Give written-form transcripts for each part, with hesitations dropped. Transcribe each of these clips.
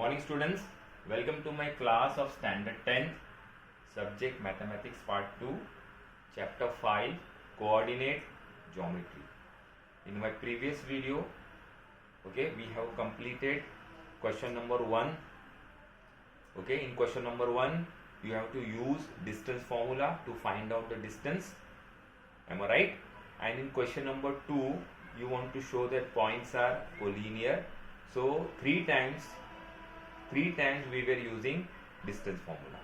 Morning students, welcome to my class of standard 10th, subject mathematics part 2, chapter 5, coordinate geometry. In my previous video, we have completed question number 1. In question number 1, you have to use distance formula to find out the distance. Am I right? And in question number 2, you want to show that points are collinear. So three times we were using distance formula.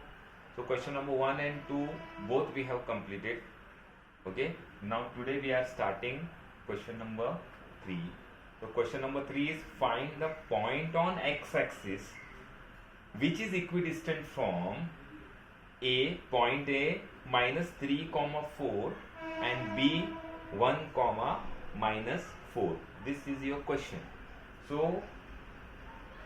So question number 1 and 2 both we have completed. Now today we are starting question number 3. So question number 3 is find the point on x-axis which is equidistant from point A minus 3, 4 and B 1, minus 4. This is your question. So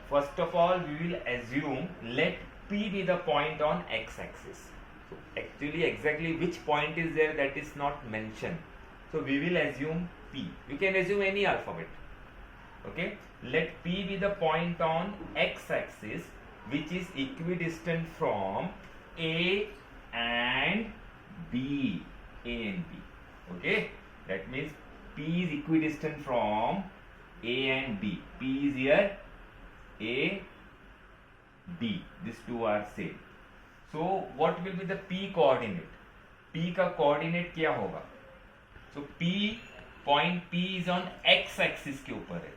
first of all, we will assume let P be the point on x-axis. So actually exactly which point is there, that is not mentioned. So we will assume P. You can assume any alphabet. Let P be the point on x-axis which is equidistant from A and B. That means P is equidistant from A and B. P is here, A, B. These two are same. So what will be the P coordinate? P का coordinate क्या होगा? So point P is on x axis के ऊपर है.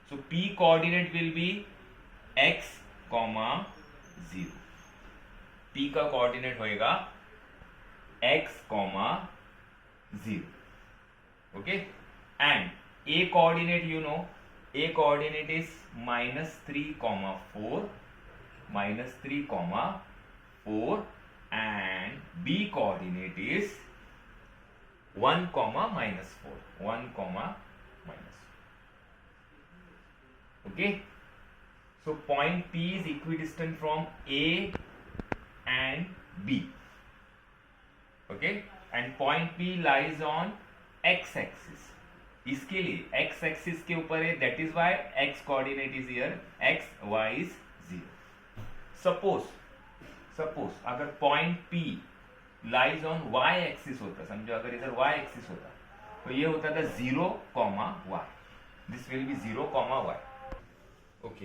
So P coordinate will be x, 0. P का coordinate होएगा x, 0. And A coordinate, you know, A coordinate is minus 3, 4, and B coordinate is 1, minus 4. 1, minus 4. So point P is equidistant from A and B. And point P lies on x axis. इसके लिए x axis के ऊपर है, that is why x coordinate is here, x, y is 0. Suppose अगर point P lies on y axis होता, समझो अगर इधर y axis होता तो ये होता था 0, y. This will be 0, y.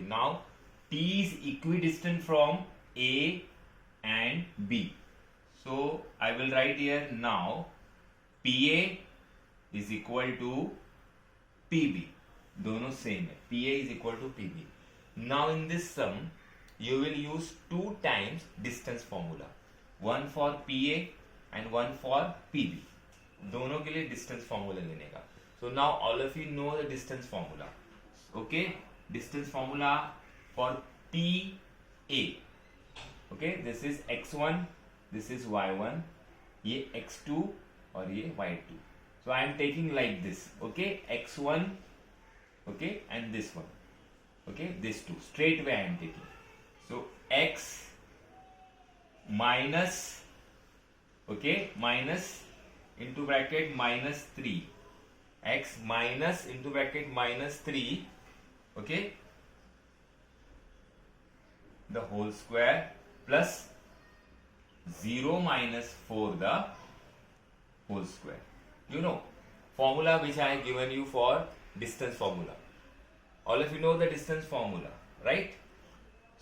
Now T is equidistant from A and B. So I will write here now PA is equal to PB. दोनों same है. PA is equal to PB. Now in this sum, you will use 2 times distance formula. One for PA and one for PB. दोनों के लिए distance formula लेने का. So now all of you know the distance formula. Distance formula for PA. This is x1, this is y1, ये x2 और ये y2. So I am taking like this, x1, and this one, this two, straight way I am taking. So x minus, minus into bracket minus 3, x minus into bracket minus 3, the whole square plus 0 minus 4 the whole square. You know, formula which I have given you for distance formula. All of you know the distance formula, right?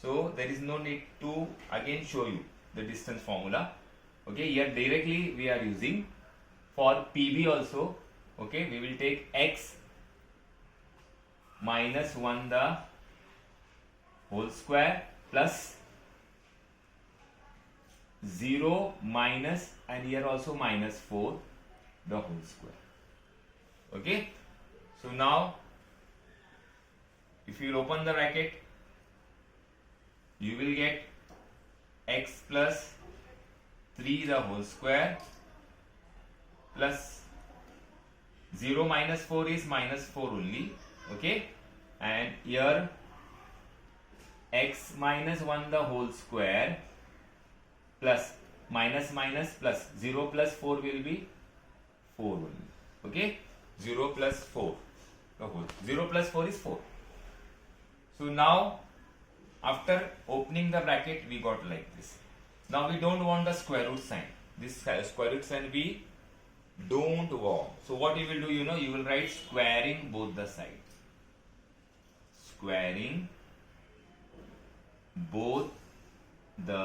So there is no need to again show you the distance formula. Here directly we are using for PB also. We will take x minus 1 the whole square plus 0 minus, and here also minus 4 the whole square. So now if you open the bracket, you will get x plus 3 the whole square plus 0 minus 4 is minus 4 only. And here x minus 1 the whole square plus minus plus 0 plus 4 will be 4 only. 0 plus 4 the whole 0 plus 4 is 4. So now After opening the bracket, we got like this. Now we don't want the square root sign. This square root sign we don't want. So what you will do, you will write squaring both the sides. Squaring both the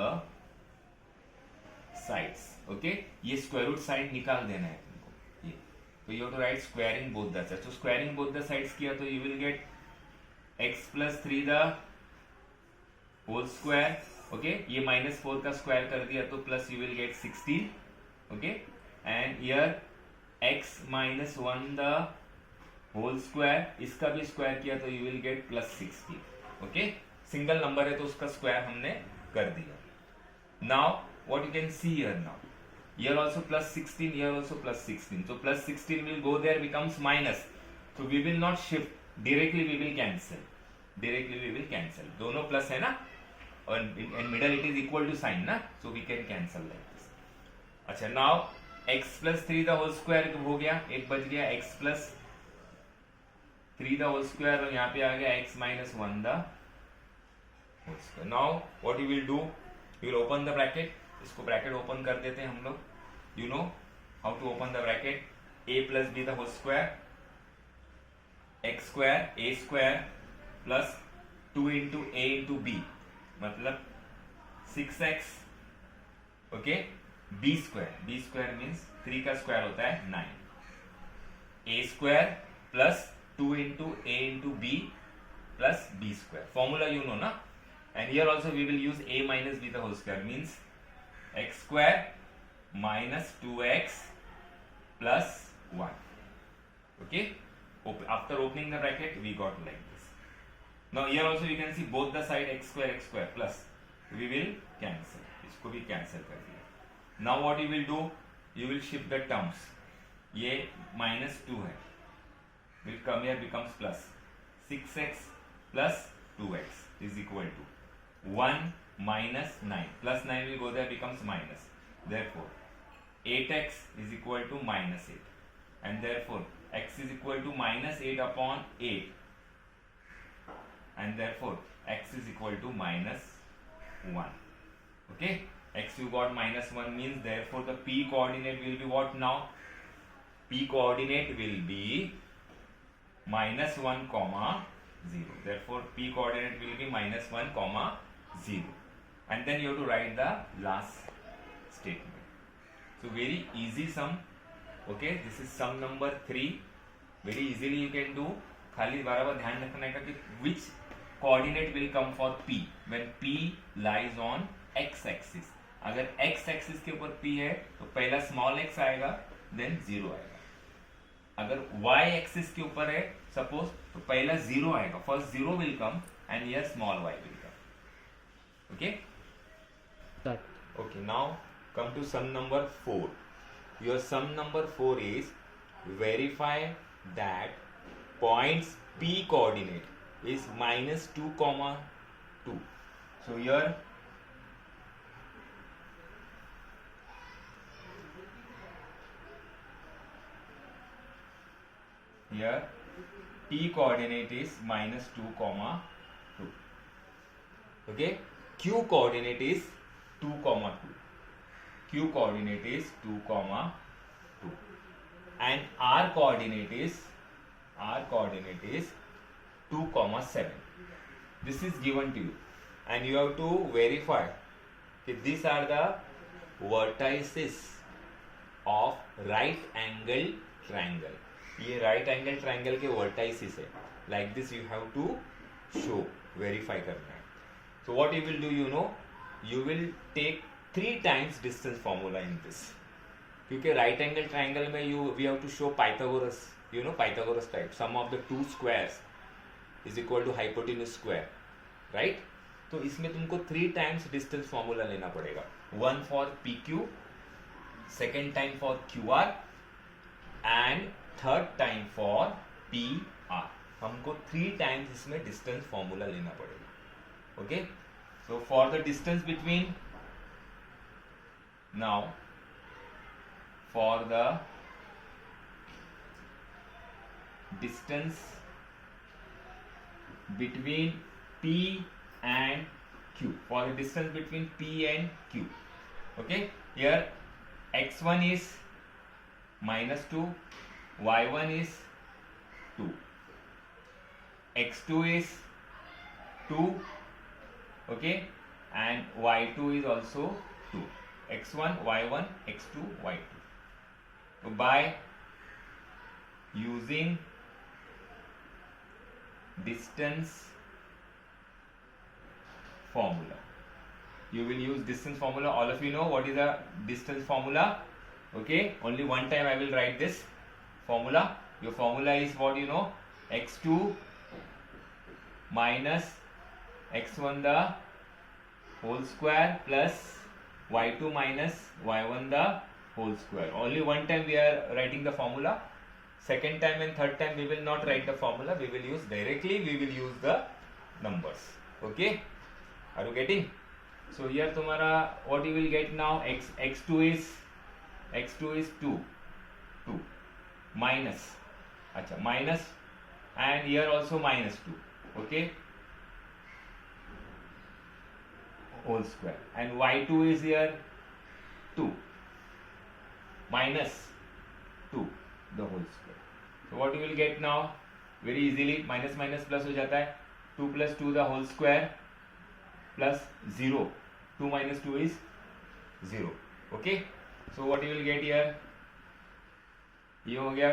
sides. Okay, ये square root side निकाल देना है तुमको. ये तो you have to write squaring both the sides. So squaring both the sides किया तो you will get x plus 3 the whole square. Okay, ये -4 का स्क्वायर कर दिया तो plus you will get 16. Okay, and here x minus 1 the whole square, इसका भी square किया तो you will get plus 16. Okay, single number है तो उसका स्क्वायर हमने कर दिया. Now what you can see here now, here also plus 16, here also plus 16. So plus 16 will go there, becomes minus. So we will not shift, directly we will cancel. Directly we will cancel. दोनों plus है ना, और in middle it is equal to sign ना, so we can cancel like this. अच्छा, now x plus 3 the whole square हो गया, एक बच गया x plus 3 the whole square, और यहाँ पे आ गया x minus 1 the whole square. Now what you will do, you will open the bracket. इसको ब्रैकेट ओपन कर देते हैं हम लोग. You know how to open the bracket. a plus b the whole square, x square a square plus 2 into a into b, मतलब 6x. Okay, b square means 3 का square होता है 9. a square plus 2 into a into b plus b square. Formula you know ना. And here also we will use a minus b the whole square, means x square minus 2x plus 1. Okay, after opening the bracket we got like this. Now here also you can see both the side x square plus we will cancel, इसको भी cancel कर दिया. Now what you will do, you will shift the terms. ये minus 2 है, will come here, becomes plus 6x plus 2x is equal to 1 minus 9. Plus 9 will go there, becomes minus. Therefore 8x is equal to minus 8, and therefore x is equal to minus 8 upon 8, and therefore x is equal to minus 1. Okay, x you got minus 1 means therefore the p coordinate will be what now? P coordinate will be minus 1 comma 0. Therefore p coordinate will be minus 1 comma 0, and then you have to write the last statement. So very easy sum. Okay, this is sum number 3. Very easily you can do. खाली बराबर ध्यान रखना है कि which coordinate will come for p when p lies on x axis. अगर x axis के ऊपर p है तो पहला small x आएगा, then 0 आएगा. अगर y axis के ऊपर है suppose, तो पहला 0 आएगा, first 0 will come and here small y will come. Okay, okay, now come to sum number 4. Your sum number 4 is verify that points p coordinate is minus 2 comma 2. So here p coordinate is minus 2 comma 2. Okay, q coordinate is 2 comma 2. Q coordinate is 2 comma 2, and r coordinate is 2 comma 7. This is given to you, and you have to verify that these are the vertices of right angle triangle. ये right angle triangle के vertices है. Like this you have to show, verify करना है. So what you will do, you will take 3 times distance formula in this. क्योंकि right angle triangle में we have to show Pythagoras, Pythagoras type. Sum of the two squares is equal to hypotenuse square, right? तो इसमें तुमको 3 times distance formula लेना पड़ेगा. One for PQ, second time for QR, and third time for PR. हमको 3 times इसमें distance formula लेना पड़ेगा. Okay, so for the distance between, now for the distance between P and Q, for the distance between P and Q. Okay, here x1 is -2, y1 is 2, x2 is 2, okay, and y2 is also 2, x1, y1, x2, y2. So by using distance formula, you will use distance formula. All of you know what is the distance formula. Okay, only one time I will write this formula. Your formula is what you know, x2 minus x1 the whole square plus y2 minus y1 the whole square. Only one time we are writing the formula. Second time and third time we will not write the formula. We will use directly, we will use the numbers. Okay, are you getting? So here तुम्हारा what you will get now, x2 is 2 minus, अच्छा minus, and here also -2, okay, whole square, and y2 is here 2 minus 2 the whole square. So what you will get now, very easily, minus minus plus हो जाता है, 2 plus 2 the whole square plus 0, 2 minus 2 is 0. Okay, so what you will get here, ये हो गया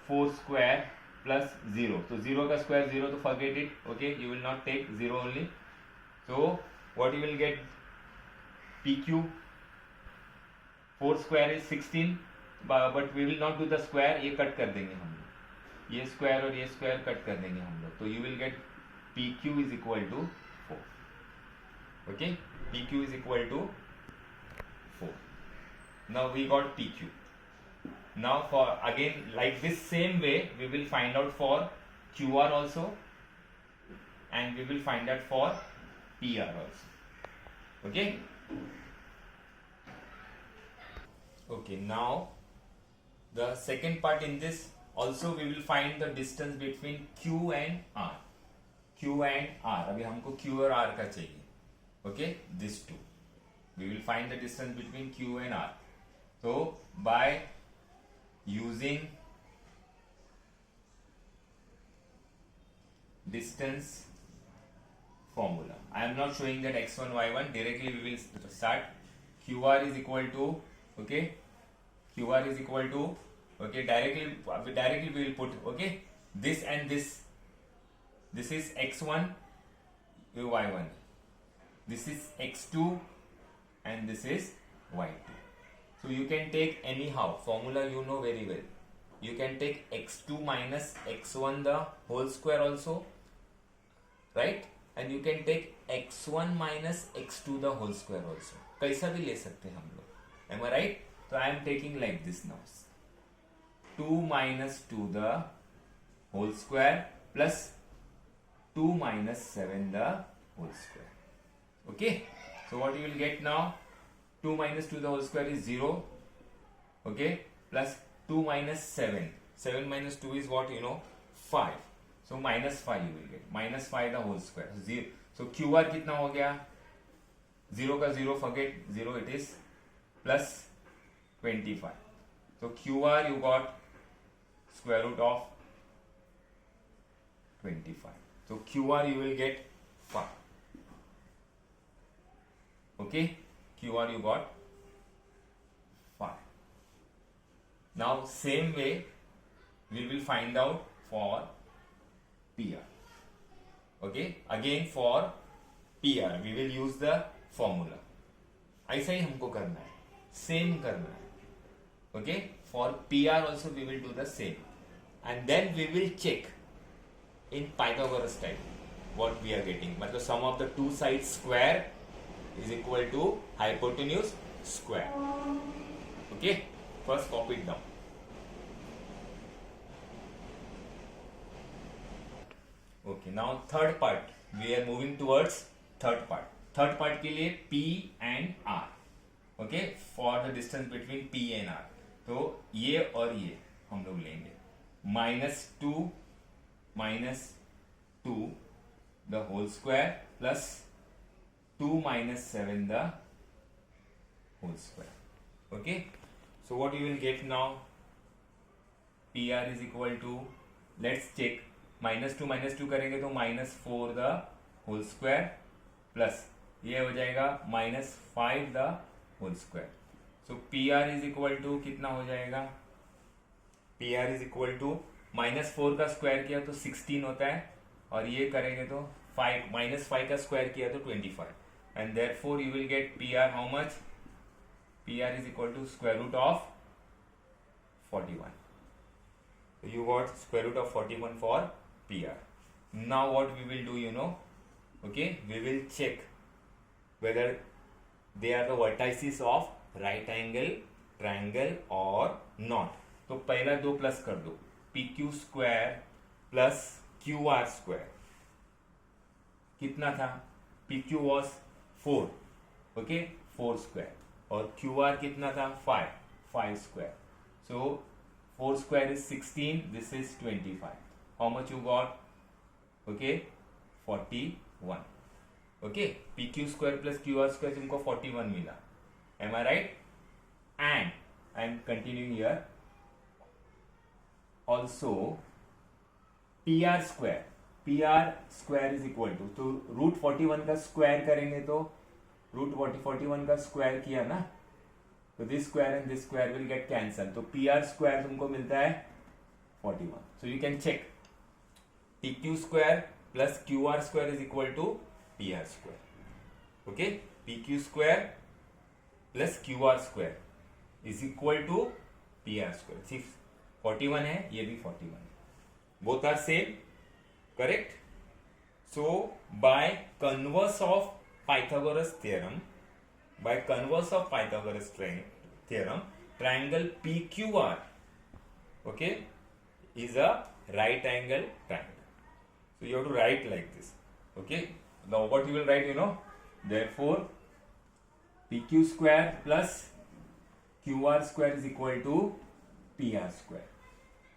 4 square plus 0. तो 0 का square 0, तो forget it. Okay, you will not take 0 only. So what you will get, PQ, 4 square is 16, but we will not do the square. ये cut कर देंगे हम लोग, ये square और ये square कट कर देंगे हम लोग. तो you will get PQ is equal to 4. Okay, PQ is equal to 4. Now we got PQ. Now for again like this same way we will find out for QR also, and we will find out for PR also. Okay. Okay, now the second part in this also we will find the distance between Q and R. Q and R, अभी हमको Q और R का चाहिए. Okay, these two we will find the distance between Q and R. So by using distance formula, I am not showing that x1 y1, directly we will start. QR is equal to, okay, QR is equal to, okay, directly we will put, okay, this and this is x1 y1, this is x2 and this is y2. So you can take anyhow formula, you know very well. You can take x2 minus x1 the whole square also, right? And you can take x1 minus x2 the whole square also. कैसा भी ले सकते हैं हम लोग. Am I right? So I am taking like this now. 2 minus 2 the whole square plus 2 minus 7 the whole square. Okay. So what you will get now? 2 minus 2 the whole square is 0, okay, plus 2 minus 7, 7 minus 2 is what you know, 5, so minus 5 you will get, minus 5 the whole square, 0. So QR कितना हो गया, 0 का 0 forget 0, it is plus 25. So QR you got square root of 25. So QR you will get 5. Okay, QR you got 5. Now same way we will find out for PR. Okay, again for PR we will use the formula. ऐसा ही हमको करना है, same करना है. Okay, for PR also we will do the same, and then we will check in Pythagoras type what we are getting. मतलब sum of the two sides square is equal to hypotenuse square. Okay, first copy it down. Okay, now third part we are moving towards third part. Third part के लिए P and R. Okay, for the distance between P and R. तो ये और ये हम लोग लेंगे, -2 the whole square plus 2 2 minus 7 the whole square. Okay, so what you will get now, PR is equal to, let's check, -2 करेंगे तो -4 the whole square plus ये हो जाएगा -5 the whole square. So PR is equal to कितना हो जाएगा, PR is equal to -4 का square किया तो 16 होता है, और ये करेंगे तो -5 का स्क्वायर किया तो 25, and therefore you will get PR how much, PR is equal to square root of 41. So you got square root of 41 for PR. Now what we will do, you know, okay, we will check whether they are the vertices of right angle triangle or not. तो पहला 2 plus कर दो, PQ square plus QR square कितना था, PQ was 4, okay, 4 square, और QR कितना था 5 square. So 4 square is 16, this is 25. How much you got? Okay, 41. Okay, PQ square plus QR square तुमको 41 मिला. Am I right? And I am continuing here. Also, PR square is equal to, तो root 41 का square करेंगे तो root 41 का square किया ना, तो this square and this square will get cancel, तो PR स्क्वायर तुमको मिलता है 41. So you can check PQ square plus QR square is equal to PR square. Okay, PQ square plus QR square is equal to PR square. सिर्फ 41 है, ये भी 41 है, both are same, correct. So by converse of Pythagoras theorem, theorem, triangle PQR, okay, is a right angle triangle. So you have to write like this. Okay, now what you will write, you know, therefore PQ square plus QR square is equal to PR square.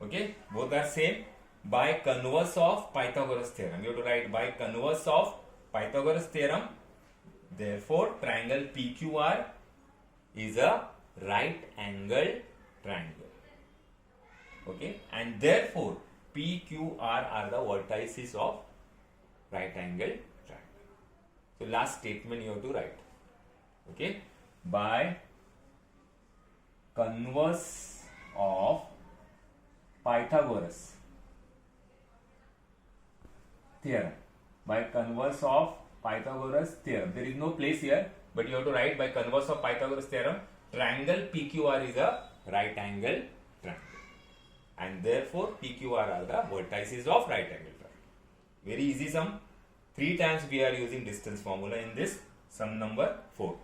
Okay, both are same. By converse of Pythagoras theorem, you have to write by converse of Pythagoras theorem, therefore triangle PQR is a right angle triangle. Okay, and therefore PQR are the vertices of right angle triangle. So last statement you have to write. Okay, by converse of Pythagoras theorem, by converse of Pythagoras theorem, there is no place here, but you have to write by converse of Pythagoras theorem, triangle PQR is a right angle triangle, and therefore PQR are the vertices of right angle triangle. Very easy sum. 3 times we are using distance formula in this sum number 4.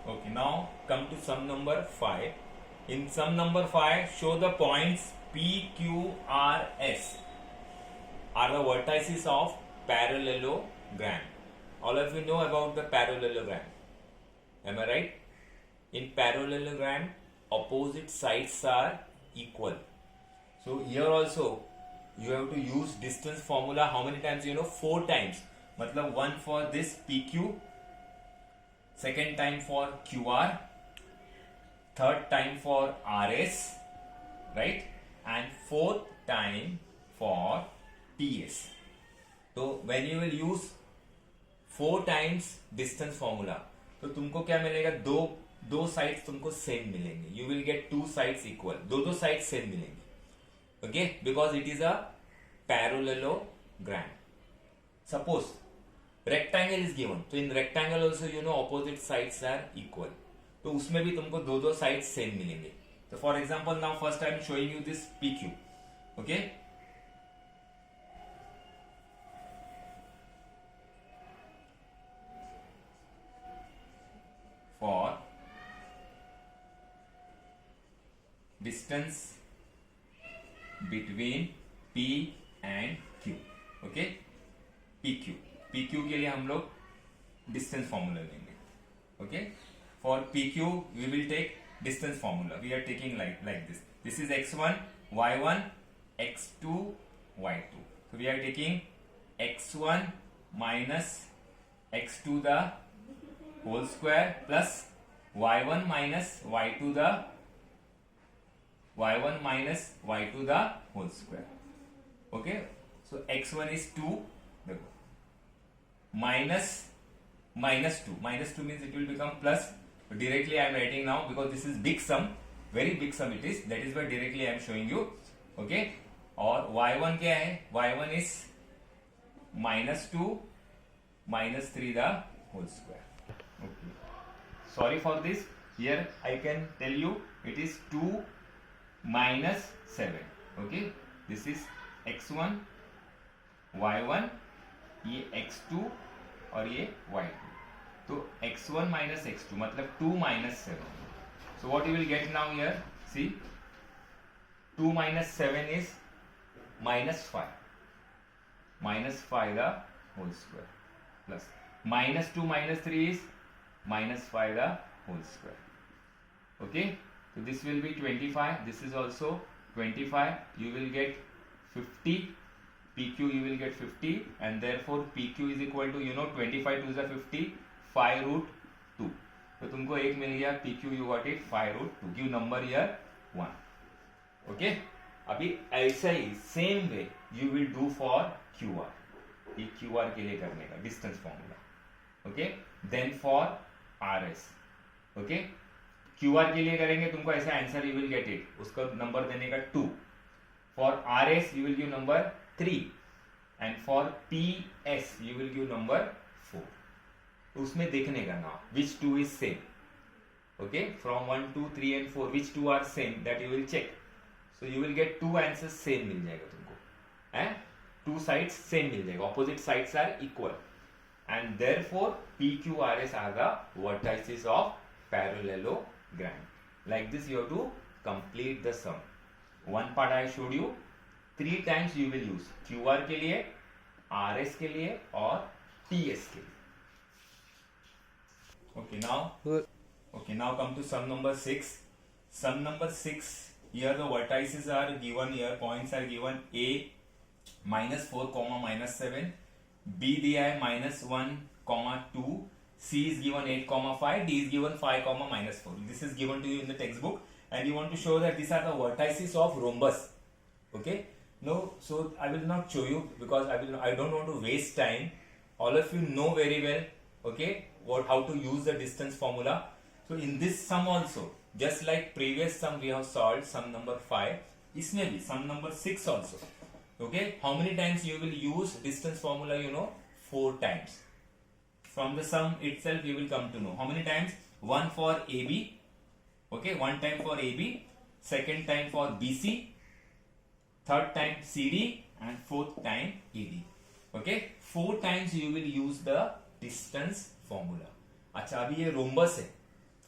Okay, now come to sum number 5. In sum number 5, show the points P, Q, R, S are the vertices of parallelogram. All of you know about the parallelogram. Am I right? In parallelogram, opposite sides are equal. So here also you have to use distance formula. How many times? You know, 4 times. मतलब one for this PQ, second time for QR, third time for RS, right? And fourth time for TS. तो when you will use 4 times distance formula, तो तुमको क्या मिलेगा, दो sides तुमको same मिलेंगे. You will get 2 sides equal, दो sides same मिलेंगे. Okay, because it is a parallelogram. Suppose rectangle is given, तो in rectangle also you know opposite sides are equal, तो उसमें भी तुमको दो साइड्स सेम मिलेंगे. तो for example now first I am showing you this PQ. Okay, for distance between P and Q. Okay, PQ के लिए हम लोग डिस्टेंस फॉर्मूला लेंगे. Okay, for PQ we will take distance formula. We are taking like this. This is x1, y1, x2, y2. So we are taking x1 minus x2 the whole square plus y1 minus y2 the whole square. Okay, so x1 is 2, minus 2 means it will become plus. Directly I am writing now because this is big sum, very big sum it is, that is why directly I am showing you. Okay, और y1 क्या है, y1 is minus 2 minus 3 the whole square. Okay, sorry for this, here I can tell you it is 2 minus 7. Okay, this is x1 y1, ये x2 और ये y2, तो x1 minus x2 मतलब 2 minus 7. So what you will get now here, see 2 minus 7 is minus 5 the whole square plus minus 2 minus 3 is minus 5 the whole square. Okay, so this will be 25, this is also 25, you will get 50, PQ you will get 50, and therefore PQ is equal to 25 to the 50, 5 root 2. तो तुमको एक मिल गया PQ, you got it 5 root 2. Give number here 1. Okay, अभी ऐसा ही same way you will do for QR. ये QR के लिए करने का distance formula. Okay, then for RS. Okay, QR के लिए करेंगे तुमको ऐसा answer you will get it. उसका नंबर देने का 2. For RS you will give number 3 and for PS you will give number 4. तो उसमें देखने का ना which two is same. Okay, from 1 2 3 and 4 which two are same, that you will check. So you will get two answers same मिल जाएगा तुमको, हैं? Two sides same मिल जाएगा, opposite sides are equal, and therefore PQRS are the vertices of parallelogram. Like this you have to complete the sum. One part I showed you, 3 times you will use QR के लिए, RS के लिए और TS के लिए. Okay, now come to sum number 6. Sum number 6, here the vertices are given, here points are given, A minus 4 comma minus 7, B दिया है minus 1 comma 2, C is given 8 comma 5, D is given 5 comma minus 4. This is given to you in the textbook, and you want to show that these are the vertices of rhombus. Okay, no, so I will not show you because I don't want to waste time. All of you know very well, okay, how to use the distance formula. So in this sum also, just like previous sum we have solved, sum number 5, इसमें भी sum number 6 also. Okay, how many times you will use distance formula? 4 times. From the sum itself you will come to know how many times. 1 for AB, okay, 1 time for AB, second time for BC, third time CD, and fourth time AD. Okay, 4 times you will use the distance formula. अच्छा, अभी ये rhombus है.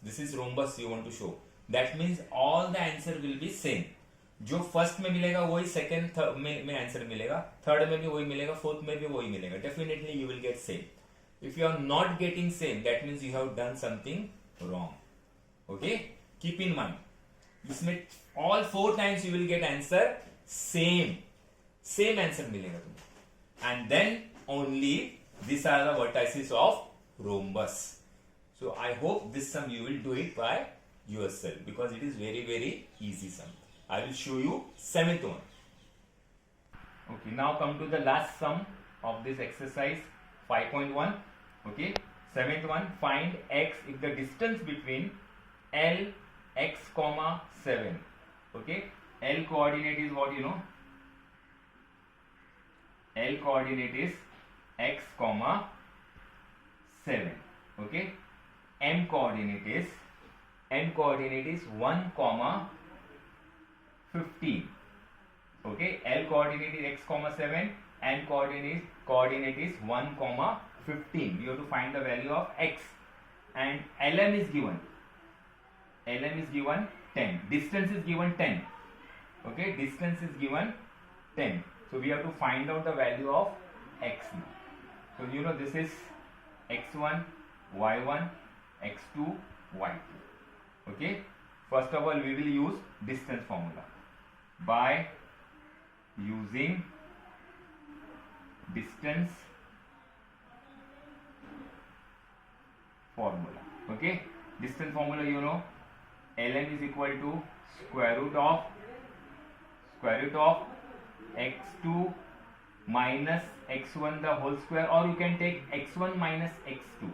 This is rhombus you want to show. That means all the answer will be same. जो first में मिलेगा वही second में answer मिलेगा, थर्ड में भी वही मिलेगा, फोर्थ में भी वही मिलेगा. Definitely you will get same. If you are not getting same, that means you have done something wrong. Okay, keep in mind, इसमें all 4 times you will get answer same answer मिलेगा तुमको, and then only these are the vertices of rhombus. So I hope this sum you will do it by yourself because it is very very easy sum. I will show you 7th one. Okay, now come to the last sum of this exercise 5.1. Okay, 7th one, find x if the distance between L, x comma 7. Okay, L coordinate is what you know. L coordinate is x comma 7. Okay, m coordinate is 1 comma 15. Okay, L coordinate is x comma 7, n coordinate is 1 comma 15. You have to find the value of x, and lm is given 10, distance is given 10. Okay, distance is given 10, so we have to find out the value of x now. So this is x1, y1, x2, y2. Okay, first of all we will use distance formula. By using distance formula. Okay, distance formula you know, ln is equal to square root of x2 minus x1 the whole square, or you can take x1 minus x2.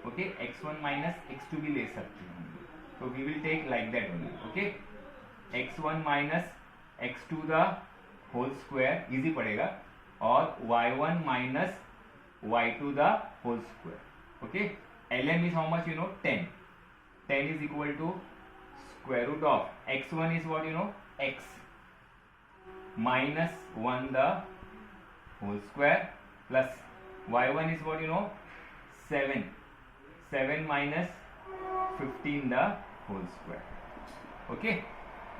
Okay, x1 minus x2 भी ले सकते हैं हम, so we will take like that only. Okay, x1 minus x2 the whole square easy पड़ेगा, और y1 minus y2 the whole square. Okay, ln is how much you know, 10. 10 is equal to square root of x1 is what you know, x minus 1 the whole square plus y1 is what you know, 7 minus 15 the whole square. Okay,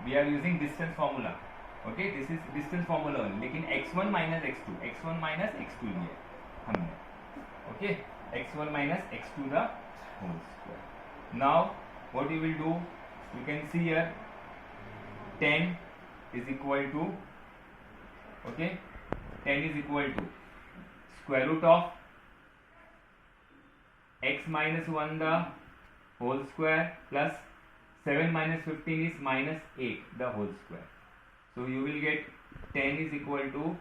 we are using distance formula. Okay, this is distance formula only, लेकिन x1 minus x2 लिया हमने. Okay, x1 minus x2 the whole square. Now what you will do, you can see here 10 is equal to, okay, 10 is equal to square root of x minus 1 the whole square plus 7 minus 15 is minus 8 the whole square. So you will get 10 is equal to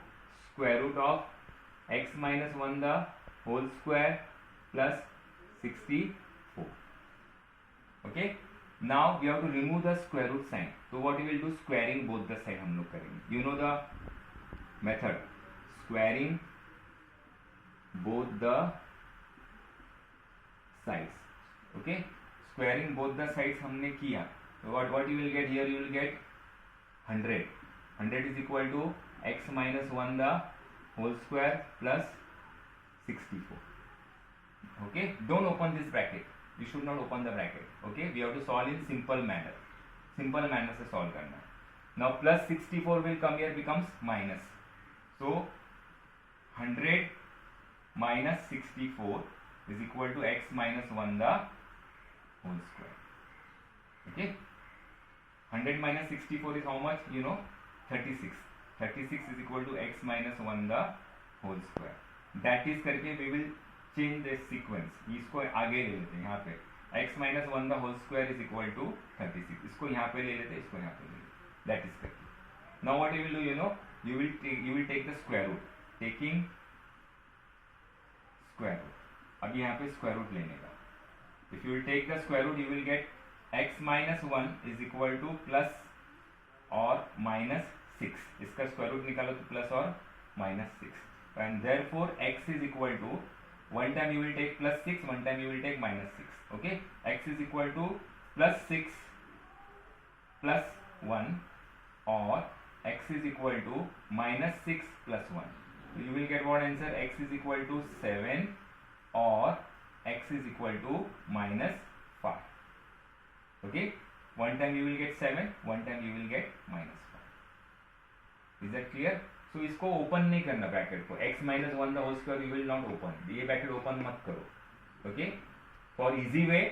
square root of x minus 1 the whole square plus 64. Okay, now we have to remove the square root sign. So what you will do, squaring both the side हम लोग करेंगे. You know the method, squaring both the sides. Okay, squaring both the sides हमने किया. So what you will get here, you will get 100. 100 is equal to x minus 1 the whole square plus 64. Okay, don't open this bracket. You should not open the bracket. Okay, we have to solve in simple manner. Simple manner से solve करना है. Now plus 64 will come here, becomes minus. So 100 minus 64 is equal to x minus 1 the whole square. Okay, 100 minus 64 is how much you know, 36. 36 is equal to x minus 1 the whole square. That is करके we will change the sequence. इसको आगे ले लेते हैं, यहाँ पे x minus 1 the whole square is equal to 36. इसको यहाँ पे ले लेते हैं, इसको यहाँ पे ले लेते हैं. That is करके. Now what you will do, you know, you will take the square root. Taking square root. अब यहाँ पे square root लेने का. If you will take the square root, you will get x minus 1 is equal to plus और minus 6. इसका square root निकालो तो plus और minus 6. And therefore x is equal to, one time you will take plus 6, one time you will take minus 6. Okay, x is equal to plus 6 plus 1 or x is equal to minus 6 plus 1. So you will get what answer, x is equal to 7 or x is equal to minus 5. Okay, one time you will get 7, one time you will get minus 5. Is that clear? So इसको open नहीं करना bracket को. x minus 1 the whole square you will not open. ये bracket open मत करो. Okay, for easy way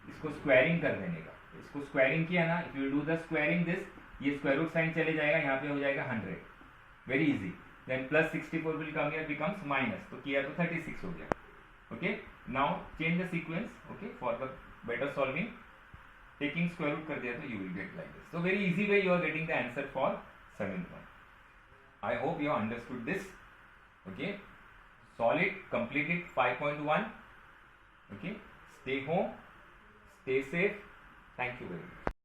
इसको squaring कर देने का. इसको स्क्वायरिंग किया ना, if you do the squaring this, ये स्क्वायर रूट साइन चले जाएगा, यहाँ पे हो जाएगा 100. Very easy. Then plus 64 will come here, becomes minus. तो किया तो 36 हो गया. Okay, now change the sequence. Okay, for the better solving, taking square root कर दिया तो you will get like this. So very easy way you are getting the answer for 7th one. I hope you have understood this. Okay, solve it, complete it. 5.1. Okay, stay home, stay safe. Thank you very much.